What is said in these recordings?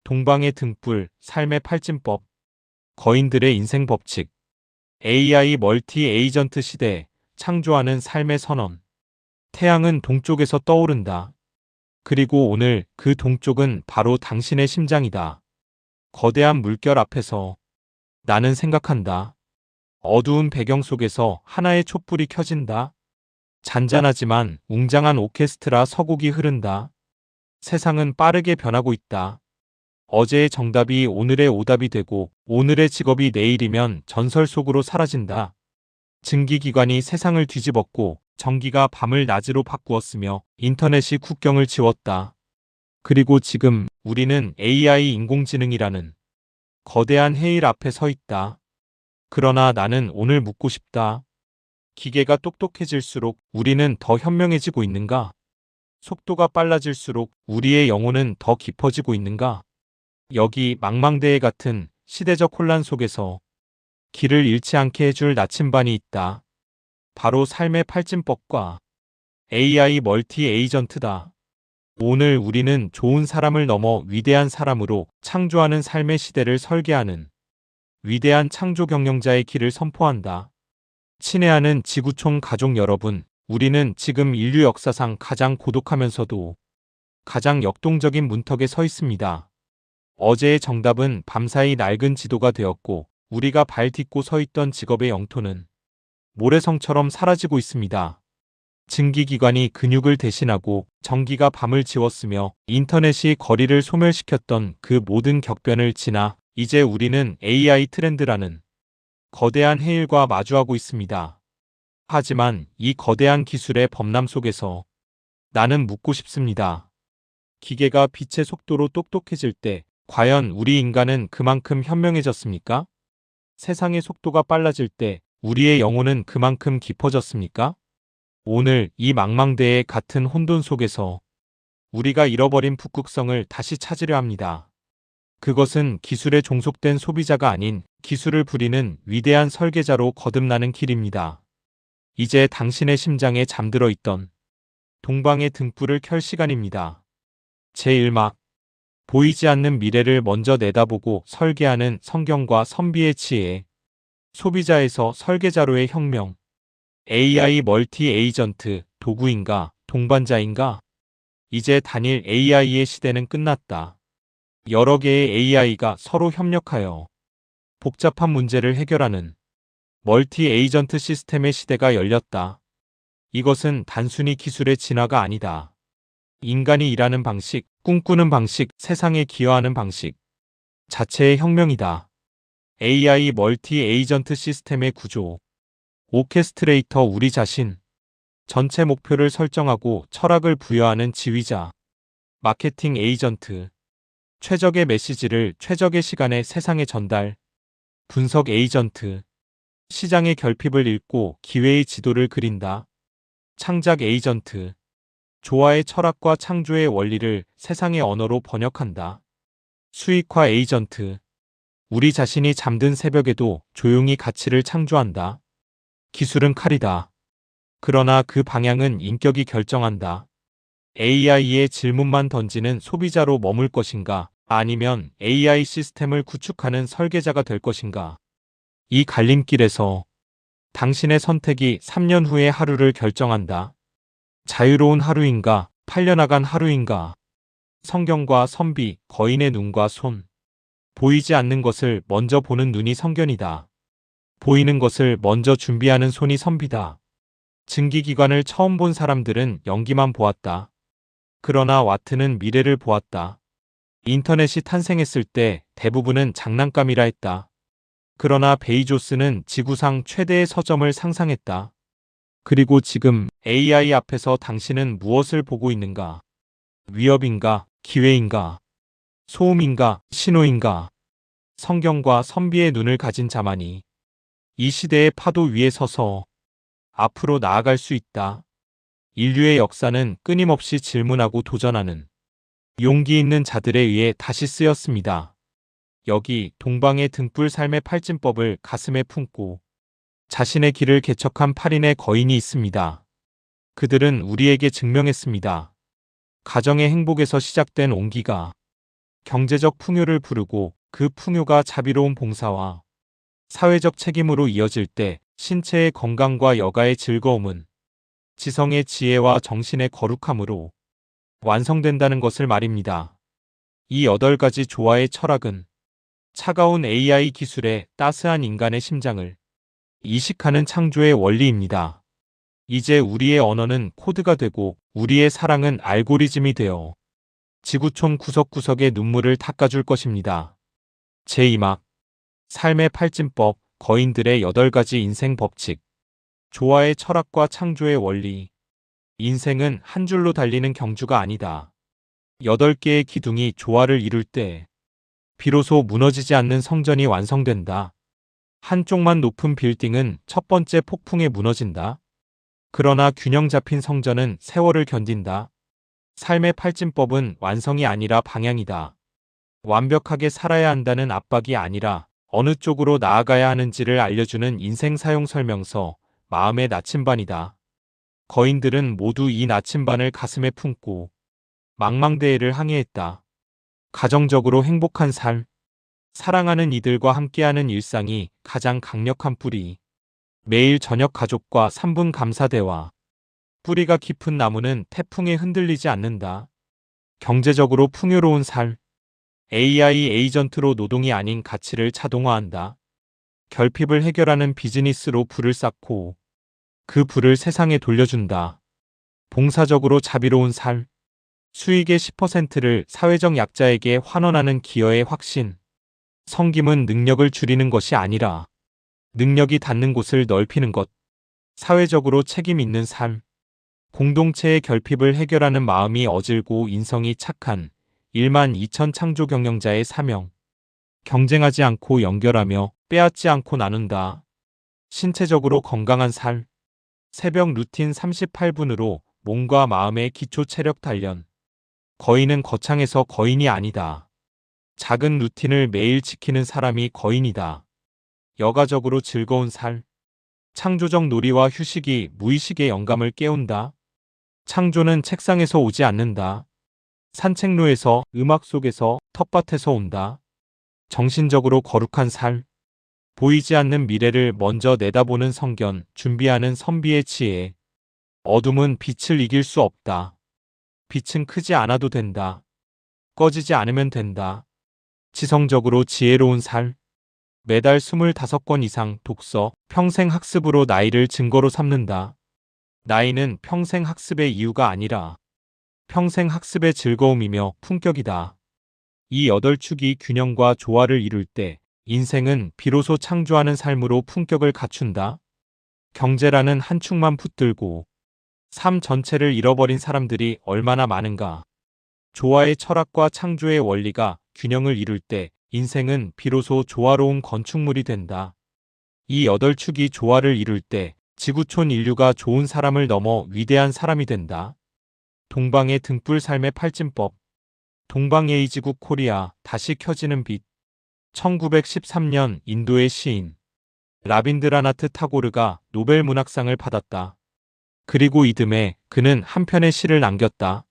동방의 등불, 삶의 팔진법, 거인들의 인생 법칙, AI 멀티 에이전트 시대, 창조하는 삶의 선언. 태양은 동쪽에서 떠오른다. 그리고 오늘 그 동쪽은 바로 당신의 심장이다. 거대한 물결 앞에서 나는 생각한다. 어두운 배경 속에서 하나의 촛불이 켜진다. 잔잔하지만 웅장한 오케스트라 서곡이 흐른다. 세상은 빠르게 변하고 있다. 어제의 정답이 오늘의 오답이 되고 오늘의 직업이 내일이면 전설 속으로 사라진다. 증기기관이 세상을 뒤집었고 전기가 밤을 낮으로 바꾸었으며 인터넷이 국경을 지웠다. 그리고 지금 우리는 AI 인공지능이라는 거대한 해일 앞에 서 있다. 그러나 나는 오늘 묻고 싶다. 기계가 똑똑해질수록 우리는 더 현명해지고 있는가? 속도가 빨라질수록 우리의 영혼은 더 깊어지고 있는가? 여기 망망대해 같은 시대적 혼란 속에서 길을 잃지 않게 해줄 나침반이 있다. 바로 삶의 팔진법과 AI 멀티 에이전트다. 오늘 우리는 좋은 사람을 넘어 위대한 사람으로 창조하는 삶의 시대를 설계하는 위대한 창조 경영자의 길을 선포한다. 친애하는 지구촌 가족 여러분, 우리는 지금 인류 역사상 가장 고독하면서도 가장 역동적인 문턱에 서 있습니다. 어제의 정답은 밤사이 낡은 지도가 되었고 우리가 발 딛고 서 있던 직업의 영토는 모래성처럼 사라지고 있습니다. 증기기관이 근육을 대신하고 전기가 밤을 지웠으며 인터넷이 거리를 소멸시켰던 그 모든 격변을 지나 이제 우리는 AI 트렌드라는 거대한 해일과 마주하고 있습니다. 하지만 이 거대한 기술의 범람 속에서 나는 묻고 싶습니다. 기계가 빛의 속도로 똑똑해질 때 과연 우리 인간은 그만큼 현명해졌습니까? 세상의 속도가 빨라질 때 우리의 영혼은 그만큼 깊어졌습니까? 오늘 이 망망대해 같은 혼돈 속에서 우리가 잃어버린 북극성을 다시 찾으려 합니다. 그것은 기술에 종속된 소비자가 아닌 기술을 부리는 위대한 설계자로 거듭나는 길입니다. 이제 당신의 심장에 잠들어 있던 동방의 등불을 켤 시간입니다. 제1막 보이지 않는 미래를 먼저 내다보고 설계하는 성경과 선비의 지혜, 소비자에서 설계자로의 혁명, AI 멀티 에이전트, 도구인가, 동반자인가? 이제 단일 AI의 시대는 끝났다. 여러 개의 AI가 서로 협력하여 복잡한 문제를 해결하는 멀티 에이전트 시스템의 시대가 열렸다. 이것은 단순히 기술의 진화가 아니다. 인간이 일하는 방식, 꿈꾸는 방식, 세상에 기여하는 방식 자체의 혁명이다. AI 멀티 에이전트 시스템의 구조, 오케스트레이터 우리 자신, 전체 목표를 설정하고 철학을 부여하는 지휘자, 마케팅 에이전트, 최적의 메시지를 최적의 시간에 세상에 전달, 분석 에이전트, 시장의 결핍을 읽고 기회의 지도를 그린다. 창작 에이전트, 조화의 철학과 창조의 원리를 세상의 언어로 번역한다. 수익화 에이전트, 우리 자신이 잠든 새벽에도 조용히 가치를 창조한다. 기술은 칼이다. 그러나 그 방향은 인격이 결정한다. AI의 질문만 던지는 소비자로 머물 것인가, 아니면 AI 시스템을 구축하는 설계자가 될 것인가. 이 갈림길에서 당신의 선택이 3년 후의 하루를 결정한다. 자유로운 하루인가, 팔려나간 하루인가. 성경과 선비, 거인의 눈과 손. 보이지 않는 것을 먼저 보는 눈이 성견이다. 보이는 것을 먼저 준비하는 손이 선비다. 증기기관을 처음 본 사람들은 연기만 보았다. 그러나 와트는 미래를 보았다. 인터넷이 탄생했을 때 대부분은 장난감이라 했다. 그러나 베이조스는 지구상 최대의 서점을 상상했다. 그리고 지금 AI 앞에서 당신은 무엇을 보고 있는가? 위협인가? 기회인가? 소음인가? 신호인가? 성경과 선비의 눈을 가진 자만이 이 시대의 파도 위에 서서 앞으로 나아갈 수 있다. 인류의 역사는 끊임없이 질문하고 도전하는 용기 있는 자들에 의해 다시 쓰였습니다. 여기 동방의 등불 삶의 팔진법을 가슴에 품고 자신의 길을 개척한 8인의 거인이 있습니다. 그들은 우리에게 증명했습니다. 가정의 행복에서 시작된 온기가 경제적 풍요를 부르고 그 풍요가 자비로운 봉사와 사회적 책임으로 이어질 때 신체의 건강과 여가의 즐거움은 지성의 지혜와 정신의 거룩함으로 완성된다는 것을 말입니다. 이 8가지 조화의 철학은 차가운 AI 기술에 따스한 인간의 심장을 이식하는 창조의 원리입니다. 이제 우리의 언어는 코드가 되고 우리의 사랑은 알고리즘이 되어 지구촌 구석구석의 눈물을 닦아줄 것입니다. 제2막 삶의 팔진법, 거인들의 8가지 인생 법칙, 조화의 철학과 창조의 원리. 인생은 한 줄로 달리는 경주가 아니다. 8개의 기둥이 조화를 이룰 때 비로소 무너지지 않는 성전이 완성된다. 한쪽만 높은 빌딩은 첫 번째 폭풍에 무너진다. 그러나 균형 잡힌 성전은 세월을 견딘다. 삶의 팔진법은 완성이 아니라 방향이다. 완벽하게 살아야 한다는 압박이 아니라 어느 쪽으로 나아가야 하는지를 알려주는 인생 사용 설명서, 마음의 나침반이다. 거인들은 모두 이 나침반을 가슴에 품고 망망대해를 항해했다. 가정적으로 행복한 삶, 사랑하는 이들과 함께하는 일상이 가장 강력한 뿌리. 매일 저녁 가족과 3분 감사 대화. 뿌리가 깊은 나무는 태풍에 흔들리지 않는다. 경제적으로 풍요로운 삶. AI 에이전트로 노동이 아닌 가치를 자동화한다. 결핍을 해결하는 비즈니스로 불을 쌓고 그 불을 세상에 돌려준다. 봉사적으로 자비로운 삶. 수익의 10%를 사회적 약자에게 환원하는 기여의 확신. 섬김은 능력을 줄이는 것이 아니라 능력이 닿는 곳을 넓히는 것. 사회적으로 책임 있는 삶. 공동체의 결핍을 해결하는 마음이 어질고 인성이 착한 1만 2천 창조 경영자의 사명. 경쟁하지 않고 연결하며 빼앗지 않고 나눈다. 신체적으로 건강한 삶. 새벽 루틴 38분으로 몸과 마음의 기초 체력 단련. 거인은 거창해서 거인이 아니다. 작은 루틴을 매일 지키는 사람이 거인이다. 여가적으로 즐거운 삶. 창조적 놀이와 휴식이 무의식의 영감을 깨운다. 창조는 책상에서 오지 않는다. 산책로에서, 음악 속에서, 텃밭에서 온다. 정신적으로 거룩한 삶. 보이지 않는 미래를 먼저 내다보는 성견, 준비하는 선비의 지혜. 어둠은 빛을 이길 수 없다. 빛은 크지 않아도 된다. 꺼지지 않으면 된다. 지성적으로 지혜로운 삶. 매달 25권 이상 독서, 평생 학습으로 나이를 증거로 삼는다. 나이는 평생 학습의 이유가 아니라 평생 학습의 즐거움이며 품격이다. 이 8축이 균형과 조화를 이룰 때 인생은 비로소 창조하는 삶으로 품격을 갖춘다. 경제라는 한 축만 붙들고 삶 전체를 잃어버린 사람들이 얼마나 많은가. 조화의 철학과 창조의 원리가 균형을 이룰 때 인생은 비로소 조화로운 건축물이 된다. 이 8축이 조화를 이룰 때 지구촌 인류가 좋은 사람을 넘어 위대한 사람이 된다. 동방의 등불 삶의 팔진법. 동방예의지국 코리아 다시 켜지는 빛. 1913년 인도의 시인 라빈드라나트 타고르가 노벨 문학상을 받았다. 그리고 이듬해 그는 한 편의 시를 남겼다.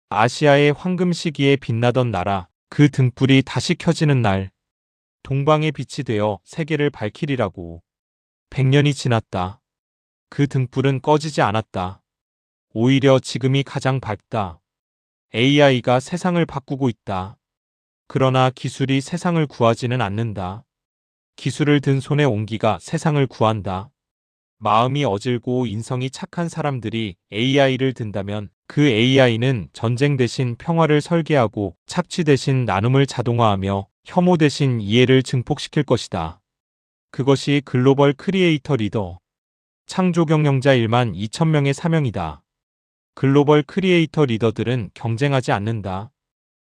아시아의 황금 시기에 빛나던 나라, 그 등불이 다시 켜지는 날. 동방의 빛이 되어 세계를 밝히리라고. 100년이 지났다. 그 등불은 꺼지지 않았다. 오히려 지금이 가장 밝다. AI가 세상을 바꾸고 있다. 그러나 기술이 세상을 구하지는 않는다. 기술을 든 손의 온기가 세상을 구한다. 마음이 어질고 인성이 착한 사람들이 AI를 든다면 그 AI는 전쟁 대신 평화를 설계하고 착취 대신 나눔을 자동화하며 혐오 대신 이해를 증폭시킬 것이다. 그것이 글로벌 크리에이터 리더, 창조 경영자 1만 2천 명의 사명이다. 글로벌 크리에이터 리더들은 경쟁하지 않는다.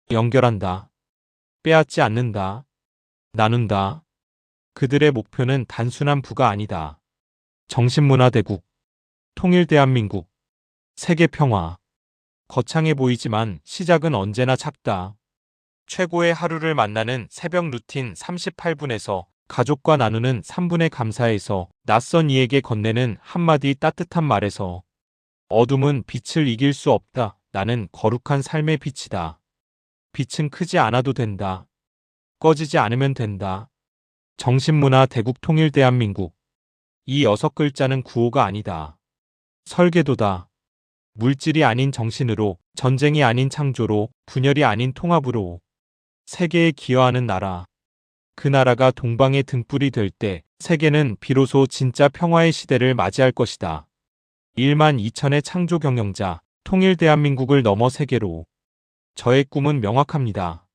연결한다. 빼앗지 않는다. 나눈다. 그들의 목표는 단순한 부가 아니다. 정신문화대국, 통일대한민국, 세계평화. 거창해 보이지만 시작은 언제나 작다. 최고의 하루를 만나는 새벽 루틴 38분에서 가족과 나누는 3분의 감사에서 낯선 이에게 건네는 한마디 따뜻한 말에서 어둠은 빛을 이길 수 없다. 나는 거룩한 삶의 빛이다. 빛은 크지 않아도 된다. 꺼지지 않으면 된다. 정신문화 대국 통일 대한민국. 이 6글자는 구호가 아니다. 설계도다. 물질이 아닌 정신으로, 전쟁이 아닌 창조로, 분열이 아닌 통합으로 세계에 기여하는 나라. 그 나라가 동방의 등불이 될 때 세계는 비로소 진짜 평화의 시대를 맞이할 것이다. 1만 2천의 창조 경영자, 통일 대한민국을 넘어 세계로. 저의 꿈은 명확합니다.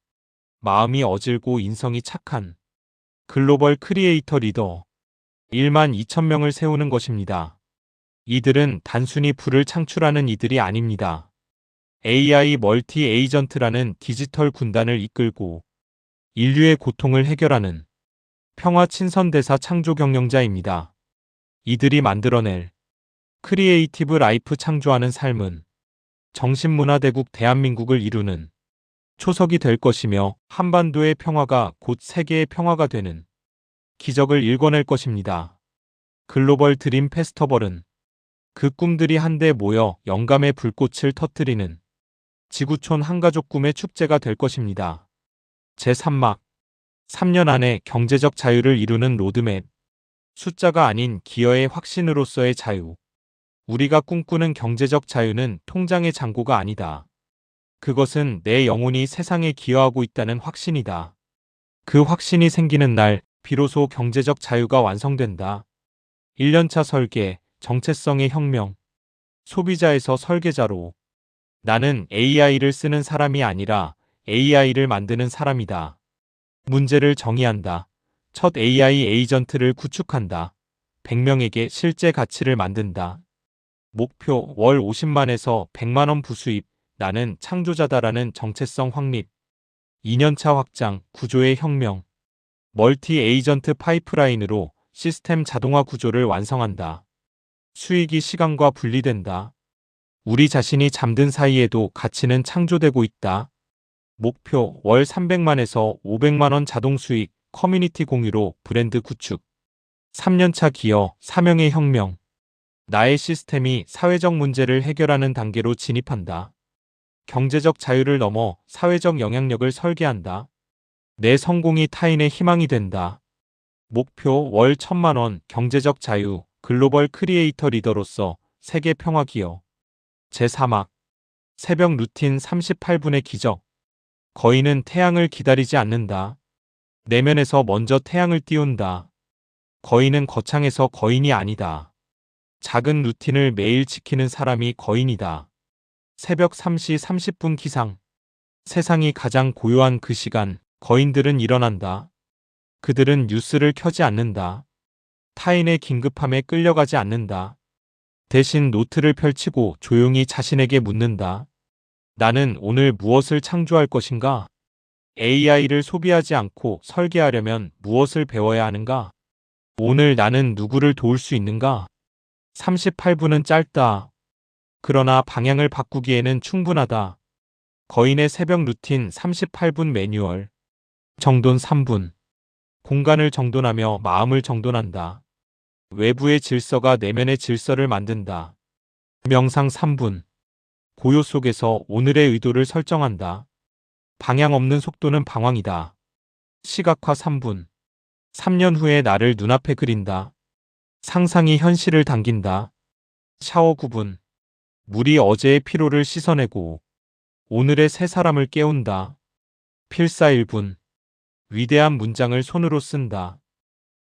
마음이 어질고 인성이 착한 글로벌 크리에이터 리더 1만 2천 명을 세우는 것입니다. 이들은 단순히 부를 창출하는 이들이 아닙니다. AI 멀티 에이전트라는 디지털 군단을 이끌고 인류의 고통을 해결하는 평화 친선대사 창조 경영자입니다. 이들이 만들어낼 크리에이티브 라이프 창조하는 삶은 정신문화대국 대한민국을 이루는 초석이 될 것이며 한반도의 평화가 곧 세계의 평화가 되는 기적을 일궈낼 것입니다. 글로벌 드림 페스터벌은 그 꿈들이 한데 모여 영감의 불꽃을 터뜨리는 지구촌 한가족 꿈의 축제가 될 것입니다. 제3막 3년 안에 경제적 자유를 이루는 로드맵. 숫자가 아닌 기여의 확신으로서의 자유. 우리가 꿈꾸는 경제적 자유는 통장의 잔고가 아니다. 그것은 내 영혼이 세상에 기여하고 있다는 확신이다. 그 확신이 생기는 날 비로소 경제적 자유가 완성된다. 1년차 설계, 정체성의 혁명. 소비자에서 설계자로. 나는 AI를 쓰는 사람이 아니라 AI를 만드는 사람이다. 문제를 정의한다. 첫 AI 에이전트를 구축한다. 100명에게 실제 가치를 만든다. 목표 월 50만에서 100만 원 부수입. 나는 창조자다라는 정체성 확립. 2년차 확장, 구조의 혁명. 멀티 에이전트 파이프라인으로 시스템 자동화 구조를 완성한다. 수익이 시간과 분리된다. 우리 자신이 잠든 사이에도 가치는 창조되고 있다. 목표 월 300만에서 500만 원 자동 수익, 커뮤니티 공유로 브랜드 구축. 3년차 기여, 사명의 혁명. 나의 시스템이 사회적 문제를 해결하는 단계로 진입한다. 경제적 자유를 넘어 사회적 영향력을 설계한다. 내 성공이 타인의 희망이 된다. 목표 월 1,000만 원, 경제적 자유, 글로벌 크리에이터 리더로서 세계 평화 기여. 제3막 새벽 루틴 38분의 기적. 거인은 태양을 기다리지 않는다. 내면에서 먼저 태양을 띄운다. 거인은 거창해서 거인이 아니다. 작은 루틴을 매일 지키는 사람이 거인이다. 새벽 3시 30분 기상. 세상이 가장 고요한 그 시간, 거인들은 일어난다. 그들은 뉴스를 켜지 않는다. 타인의 긴급함에 끌려가지 않는다. 대신 노트를 펼치고 조용히 자신에게 묻는다. 나는 오늘 무엇을 창조할 것인가? AI를 소비하지 않고 설계하려면 무엇을 배워야 하는가? 오늘 나는 누구를 도울 수 있는가? 38분은 짧다. 그러나 방향을 바꾸기에는 충분하다. 거인의 새벽 루틴 38분 매뉴얼. 정돈 3분. 공간을 정돈하며 마음을 정돈한다. 외부의 질서가 내면의 질서를 만든다. 명상 3분. 고요 속에서 오늘의 의도를 설정한다. 방향 없는 속도는 방황이다. 시각화 3분. 3년 후의 나를 눈앞에 그린다. 상상이 현실을 당긴다. 샤워 9분. 물이 어제의 피로를 씻어내고 오늘의 새 사람을 깨운다. 필사 1분. 위대한 문장을 손으로 쓴다.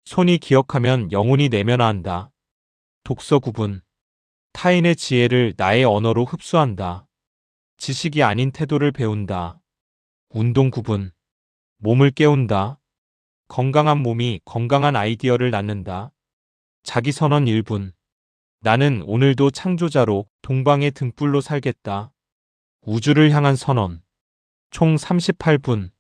손이 기억하면 영혼이 내면화한다. 독서 9분. 타인의 지혜를 나의 언어로 흡수한다. 지식이 아닌 태도를 배운다. 운동 9분. 몸을 깨운다. 건강한 몸이 건강한 아이디어를 낳는다. 자기선언 1분. 나는 오늘도 창조자로 동방의 등불로 살겠다. 우주를 향한 선언. 총 38분.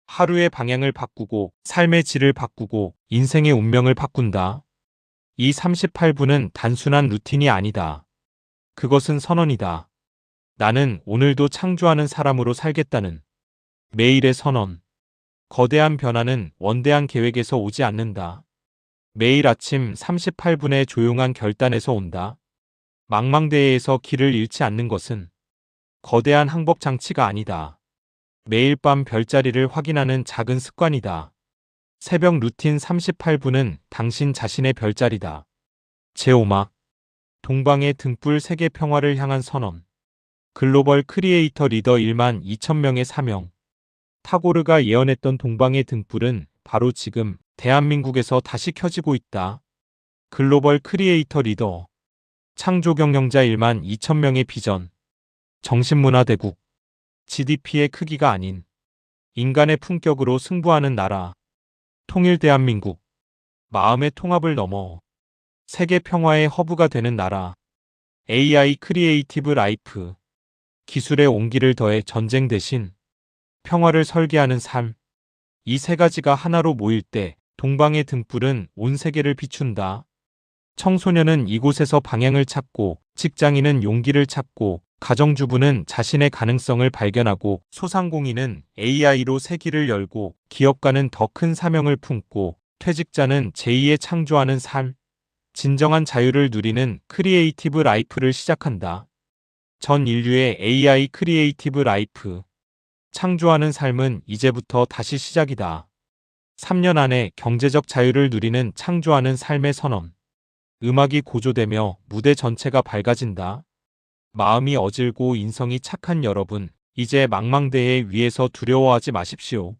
하루의 방향을 바꾸고 삶의 질을 바꾸고 인생의 운명을 바꾼다. 이 38분은 단순한 루틴이 아니다. 그것은 선언이다. 나는 오늘도 창조하는 사람으로 살겠다는 매일의 선언. 거대한 변화는 원대한 계획에서 오지 않는다. 매일 아침 38분의 조용한 결단에서 온다. 망망대해에서 길을 잃지 않는 것은 거대한 항법 장치가 아니다. 매일 밤 별자리를 확인하는 작은 습관이다. 새벽 루틴 38분은 당신 자신의 별자리다. 제오막 동방의 등불 세계 평화를 향한 선언. 글로벌 크리에이터 리더 1만 2천 명의 사명. 타고르가 예언했던 동방의 등불은 바로 지금 대한민국에서 다시 켜지고 있다. 글로벌 크리에이터 리더. 창조 경영자 1만 2천 명의 비전. 정신문화 대국. GDP의 크기가 아닌 인간의 품격으로 승부하는 나라. 통일 대한민국. 마음의 통합을 넘어 세계 평화의 허브가 되는 나라. AI 크리에이티브 라이프. 기술의 온기를 더해 전쟁 대신 평화를 설계하는 삶. 이 세 가지가 하나로 모일 때 동방의 등불은 온 세계를 비춘다. 청소년은 이곳에서 방향을 찾고, 직장인은 용기를 찾고, 가정주부는 자신의 가능성을 발견하고, 소상공인은 AI로 새 길을 열고, 기업가는 더 큰 사명을 품고, 퇴직자는 제2의 창조하는 삶. 진정한 자유를 누리는 크리에이티브 라이프를 시작한다. 전 인류의 AI 크리에이티브 라이프. 창조하는 삶은 이제부터 다시 시작이다. 3년 안에 경제적 자유를 누리는 창조하는 삶의 선언. 음악이 고조되며 무대 전체가 밝아진다. 마음이 어질고 인성이 착한 여러분, 이제 망망대해 위에서 두려워하지 마십시오.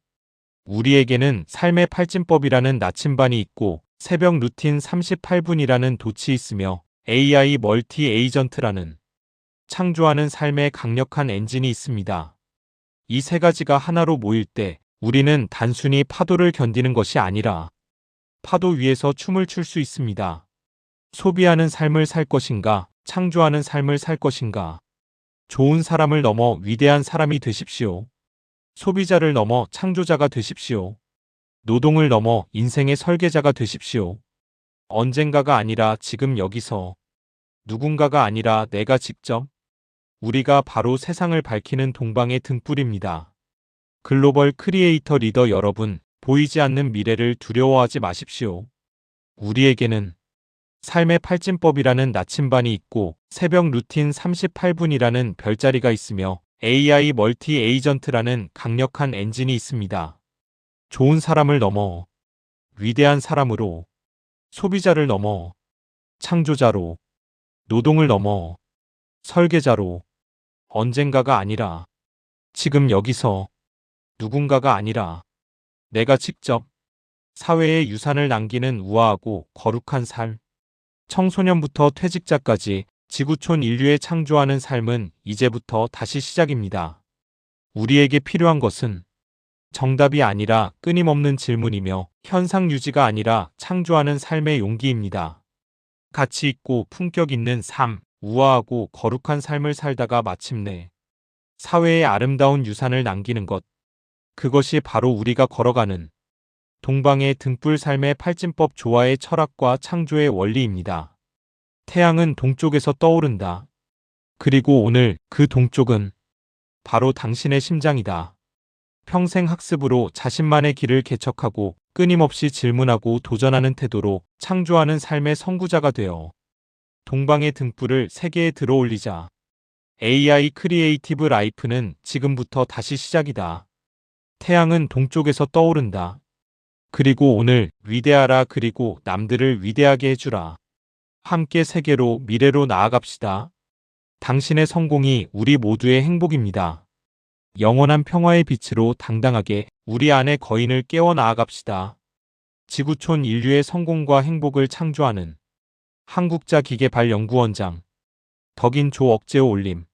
우리에게는 삶의 팔진법이라는 나침반이 있고 새벽 루틴 38분이라는 돛이 있으며 AI 멀티 에이전트라는 창조하는 삶의 강력한 엔진이 있습니다. 이 세 가지가 하나로 모일 때 우리는 단순히 파도를 견디는 것이 아니라 파도 위에서 춤을 출 수 있습니다. 소비하는 삶을 살 것인가, 창조하는 삶을 살 것인가. 좋은 사람을 넘어 위대한 사람이 되십시오. 소비자를 넘어 창조자가 되십시오. 노동을 넘어 인생의 설계자가 되십시오. 언젠가가 아니라 지금 여기서, 누군가가 아니라 내가 직접. 우리가 바로 세상을 밝히는 동방의 등불입니다. 글로벌 크리에이터 리더 여러분, 보이지 않는 미래를 두려워하지 마십시오. 우리에게는 삶의 팔진법이라는 나침반이 있고 새벽 루틴 38분이라는 별자리가 있으며 AI 멀티 에이전트라는 강력한 엔진이 있습니다. 좋은 사람을 넘어 위대한 사람으로, 소비자를 넘어 창조자로, 노동을 넘어 설계자로, 언젠가가 아니라 지금 여기서, 누군가가 아니라 내가 직접 사회에 유산을 남기는 우아하고 거룩한 삶. 청소년부터 퇴직자까지 지구촌 인류에 창조하는 삶은 이제부터 다시 시작입니다. 우리에게 필요한 것은 정답이 아니라 끊임없는 질문이며 현상 유지가 아니라 창조하는 삶의 용기입니다. 가치 있고 품격 있는 삶, 우아하고 거룩한 삶을 살다가 마침내 사회에 아름다운 유산을 남기는 것. 그것이 바로 우리가 걸어가는 동방의 등불 삶의 팔진법, 조화의 철학과 창조의 원리입니다. 태양은 동쪽에서 떠오른다. 그리고 오늘 그 동쪽은 바로 당신의 심장이다. 평생 학습으로 자신만의 길을 개척하고 끊임없이 질문하고 도전하는 태도로 창조하는 삶의 선구자가 되어 동방의 등불을 세계에 들어올리자. AI 크리에이티브 라이프는 지금부터 다시 시작이다. 태양은 동쪽에서 떠오른다. 그리고 오늘 위대하라. 그리고 남들을 위대하게 해주라. 함께 세계로, 미래로 나아갑시다. 당신의 성공이 우리 모두의 행복입니다. 영원한 평화의 빛으로 당당하게 우리 안의 거인을 깨워 나아갑시다. 지구촌 인류의 성공과 행복을 창조하는 한국자 기계발 연구원장 덕인 조 억제오 올림.